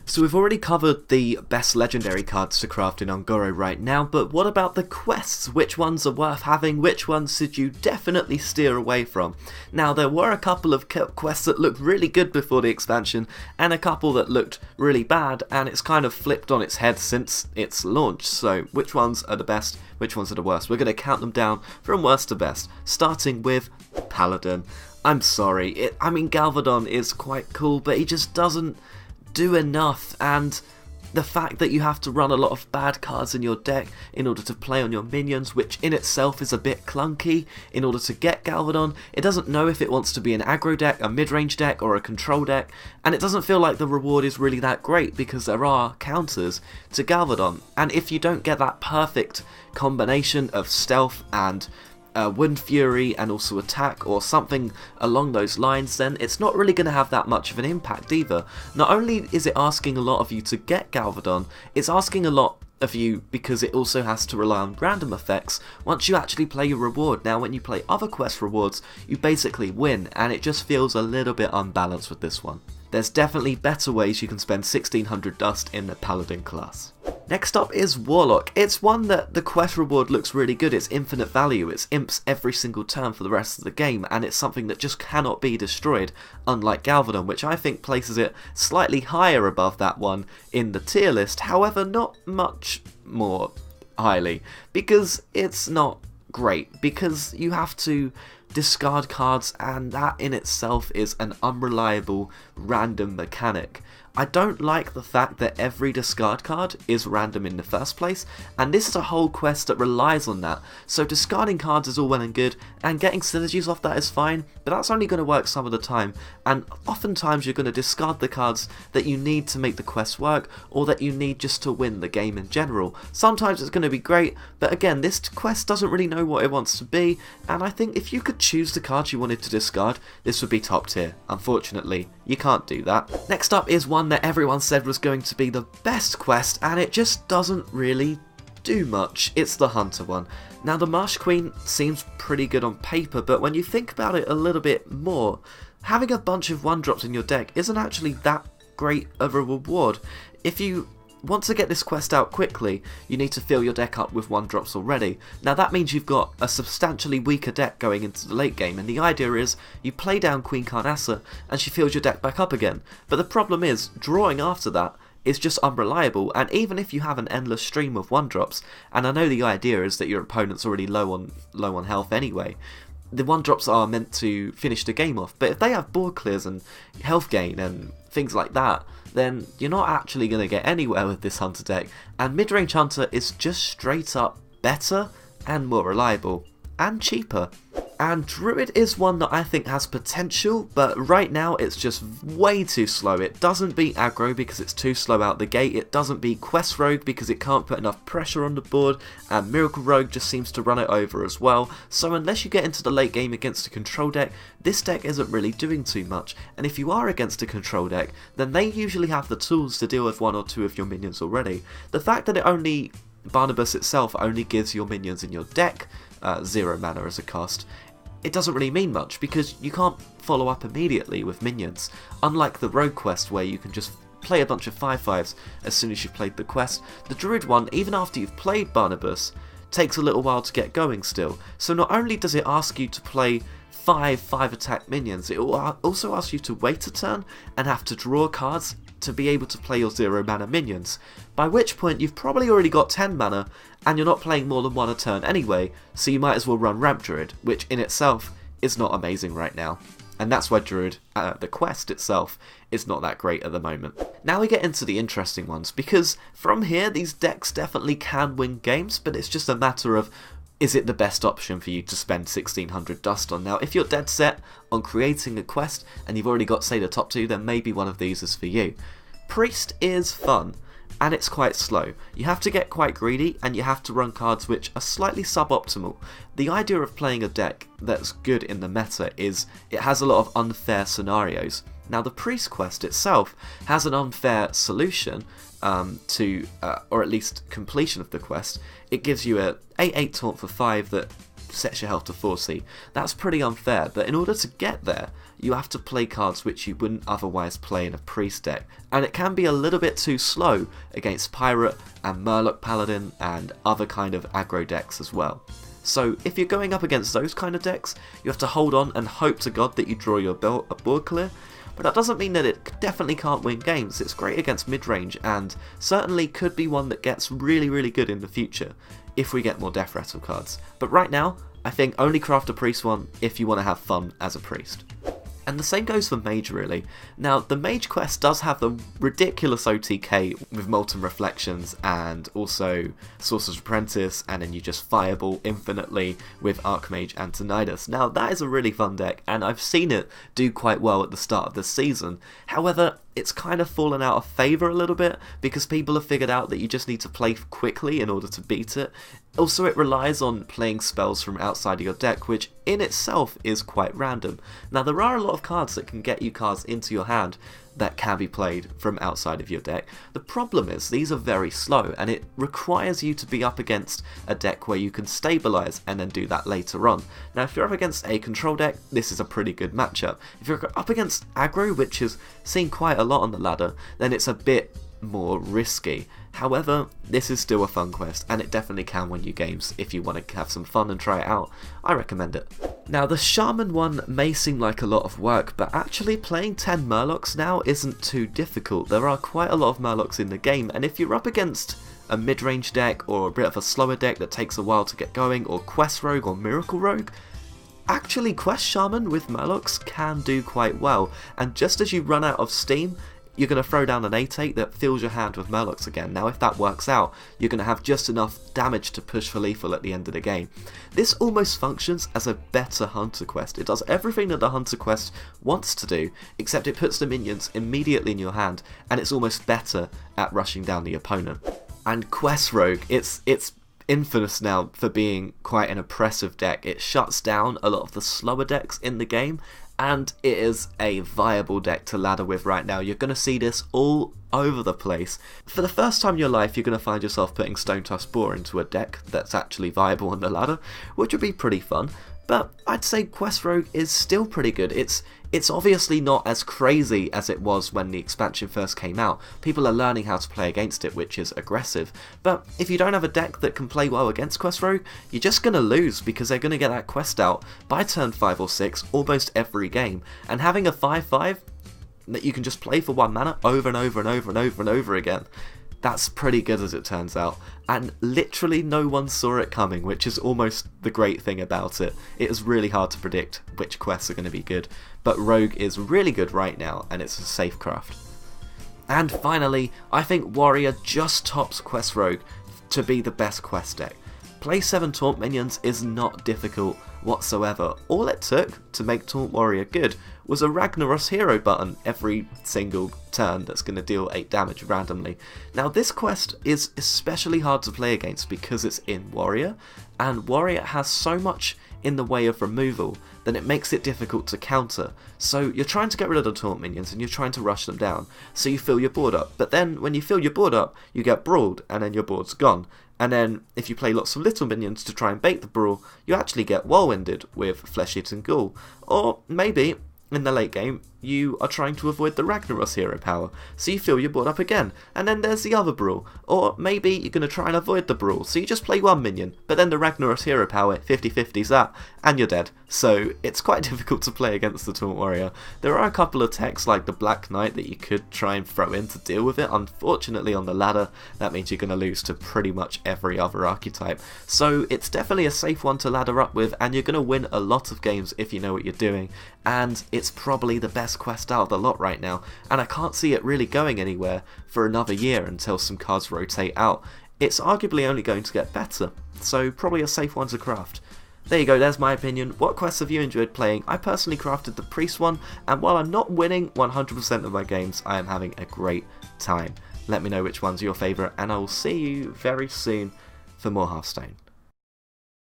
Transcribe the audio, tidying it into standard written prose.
So we've already covered the best legendary cards to craft in Ungoro right now, but what about the quests? Which ones are worth having? Which ones should you definitely steer away from? Now there were a couple of quests that looked really good before the expansion, and a couple that looked really bad, and it's kind of flipped on its head since its launch. So which ones are the best? Which ones are the worst? We're going to count them down from worst to best, starting with Paladin. I'm sorry, I mean Galvadon is quite cool, but he just doesn't do enough, and the fact that you have to run a lot of bad cards in your deck in order to play on your minions, which in itself is a bit clunky in order to get Galvadon. It doesn't know if it wants to be an aggro deck, a mid-range deck, or a control deck, and it doesn't feel like the reward is really that great because there are counters to Galvadon, and if you don't get that perfect combination of stealth and Wind Fury and also attack or something along those lines, then it's not really going to have that much of an impact either. Not only is it asking a lot of you to get Galvadon, it's asking a lot of you because it also has to rely on random effects once you actually play your reward. Now when you play other quest rewards, you basically win, and it just feels a little bit unbalanced with this one. There's definitely better ways you can spend 1600 dust in the Paladin class. Next up is Warlock. It's one that the quest reward looks really good. It's infinite value, it's imps every single turn for the rest of the game, and it's something that just cannot be destroyed, unlike Galvadon, which I think places it slightly higher above that one in the tier list, however not much more highly, because it's not great, because you have to discard cards, and that in itself is an unreliable random mechanic. I don't like the fact that every discard card is random in the first place, and this is a whole quest that relies on that, so discarding cards is all well and good, and getting synergies off that is fine, but that's only going to work some of the time, and oftentimes you're going to discard the cards that you need to make the quest work, or that you need just to win the game in general. Sometimes it's going to be great, but again, this quest doesn't really know what it wants to be, and I think if you could choose the cards you wanted to discard, this would be top tier. Unfortunately, you can't do that. Next up is one that everyone said was going to be the best quest, and it just doesn't really do much. It's the Hunter one. Now the Marsh Queen seems pretty good on paper, but when you think about it a little bit more, having a bunch of 1-drops in your deck isn't actually that great of a reward. If you want to get this quest out quickly, you need to fill your deck up with 1-drops already. Now that means you've got a substantially weaker deck going into the late game, and the idea is you play down Queen Carnassa and she fills your deck back up again. But the problem is, drawing after that is just unreliable, and even if you have an endless stream of 1-drops, and I know the idea is that your opponent's already low on health anyway, the 1-drops are meant to finish the game off, but if they have board clears and health gain and things like that, then you're not actually going to get anywhere with this Hunter deck, and mid-range Hunter is just straight up better and more reliable and cheaper. And Druid is one that I think has potential, but right now it's just way too slow. It doesn't beat aggro because it's too slow out the gate, it doesn't beat Quest Rogue because it can't put enough pressure on the board, and Miracle Rogue just seems to run it over as well. So unless you get into the late game against a control deck, this deck isn't really doing too much, and if you are against a control deck, then they usually have the tools to deal with 1 or 2 of your minions already. The fact that Barnabas itself only gives your minions in your deck 0 mana as a cost, it doesn't really mean much because you can't follow up immediately with minions, unlike the Rogue quest where you can just play a bunch of 5/5s as soon as you've played the quest. The Druid one, even after you've played Barnabas, takes a little while to get going still, so not only does it ask you to play 5 attack minions, it will also ask you to wait a turn and have to draw cards to be able to play your 0 mana minions, by which point you've probably already got 10 mana and you're not playing more than 1 a turn anyway, so you might as well run Ramp Druid, which in itself is not amazing right now. And that's why Druid, the quest itself, is not that great at the moment. Now we get into the interesting ones, because from here these decks definitely can win games, but it's just a matter of, is it the best option for you to spend 1600 dust on? Now if you're dead set on creating a quest and you've already got, say, the top 2, then maybe one of these is for you. Priest is fun, and it's quite slow. You have to get quite greedy, and you have to run cards which are slightly suboptimal. The idea of playing a deck that's good in the meta is it has a lot of unfair scenarios. Now the Priest quest itself has an unfair solution or at least completion of the quest. It gives you a 8/8 taunt for 5 that sets your health to 4C. That's pretty unfair, but in order to get there, you have to play cards which you wouldn't otherwise play in a priest deck, and it can be a little bit too slow against Pirate and Murloc Paladin and other kind of aggro decks as well. So if you're going up against those kind of decks, you have to hold on and hope to God that you draw your board clear. But that doesn't mean that it definitely can't win games. It's great against mid-range and certainly could be one that gets really, really good in the future if we get more Death Rattle cards. But right now, I think only craft a priest one if you want to have fun as a priest. And the same goes for Mage really. Now the Mage quest does have the ridiculous OTK with Molten Reflections and also Sorcerer's Apprentice, and then you just fireball infinitely with Archmage and Tinnitus. Now that is a really fun deck and I've seen it do quite well at the start of the season. However, it's kind of fallen out of favour a little bit because people have figured out that you just need to play quickly in order to beat it. Also, it relies on playing spells from outside of your deck, which in itself is quite random. Now, there are a lot of cards that can get you cards into your hand that can be played from outside of your deck. The problem is these are very slow and it requires you to be up against a deck where you can stabilise and then do that later on. Now if you're up against a control deck, this is a pretty good matchup. If you're up against aggro, which is seen quite a lot on the ladder, then it's a bit more risky. However, this is still a fun quest and it definitely can win you games if you want to have some fun and try it out. I recommend it. Now the Shaman one may seem like a lot of work, but actually playing 10 Murlocs now isn't too difficult. There are quite a lot of Murlocs in the game, and if you're up against a mid-range deck or a bit of a slower deck that takes a while to get going, or Quest Rogue or Miracle Rogue, actually Quest Shaman with Murlocs can do quite well, and just as you run out of steam, you're going to throw down an 8/8 that fills your hand with Murlocs again. Now if that works out, you're going to have just enough damage to push for lethal at the end of the game. This almost functions as a better Hunter quest. It does everything that the Hunter quest wants to do, except it puts the minions immediately in your hand, and it's almost better at rushing down the opponent. And Quest Rogue, it's infamous now for being quite an oppressive deck. It shuts down a lot of the slower decks in the game, and it is a viable deck to ladder with right now. You're going to see this all over the place. For the first time in your life, you're going to find yourself putting Stone Tusk Boar into a deck that's actually viable on the ladder, which would be pretty fun. But I'd say Quest Rogue is still pretty good. It's obviously not as crazy as it was when the expansion first came out. People are learning how to play against it, which is aggressive. But if you don't have a deck that can play well against Quest Rogue, you're just going to lose because they're going to get that quest out by turn 5 or 6 almost every game. And having a 5/5 that you can just play for 1 mana over and over and over and over and over again, that's pretty good as it turns out, and literally no one saw it coming, which is almost the great thing about it. It is really hard to predict which quests are going to be good, but Rogue is really good right now and it's a safe craft. And finally, I think Warrior just tops Quest Rogue to be the best quest deck. Play 7 Taunt minions is not difficult whatsoever. All it took to make Taunt Warrior good was a Ragnaros hero button every single turn that's going to deal 8 damage randomly. Now this quest is especially hard to play against because it's in Warrior, and Warrior has so much in the way of removal that it makes it difficult to counter. So you're trying to get rid of the Taunt minions and you're trying to rush them down, so you fill your board up. But then when you fill your board up, you get brawled and then your board's gone. And then if you play lots of little minions to try and bait the brawl, you actually get whirlwinded with Flesh-Eating Ghoul. Or maybe in the late game, you are trying to avoid the Ragnaros hero power, so you fill your board up again, and then there's the other brawl. Or maybe you're going to try and avoid the brawl, so you just play 1 minion, but then the Ragnaros hero power 50/50s that, and you're dead. So it's quite difficult to play against the Taunt Warrior. There are a couple of techs like the Black Knight that you could try and throw in to deal with it. Unfortunately on the ladder, that means you're going to lose to pretty much every other archetype. So it's definitely a safe one to ladder up with, and you're going to win a lot of games if you know what you're doing. And it's probably the best quest out of the lot right now, and I can't see it really going anywhere for another year until some cards rotate out. It's arguably only going to get better, so probably a safe one to craft. There you go, there's my opinion. What quests have you enjoyed playing? I personally crafted the Priest one, and while I'm not winning 100% of my games, I am having a great time. Let me know which one's your favourite, and I will see you very soon for more Hearthstone.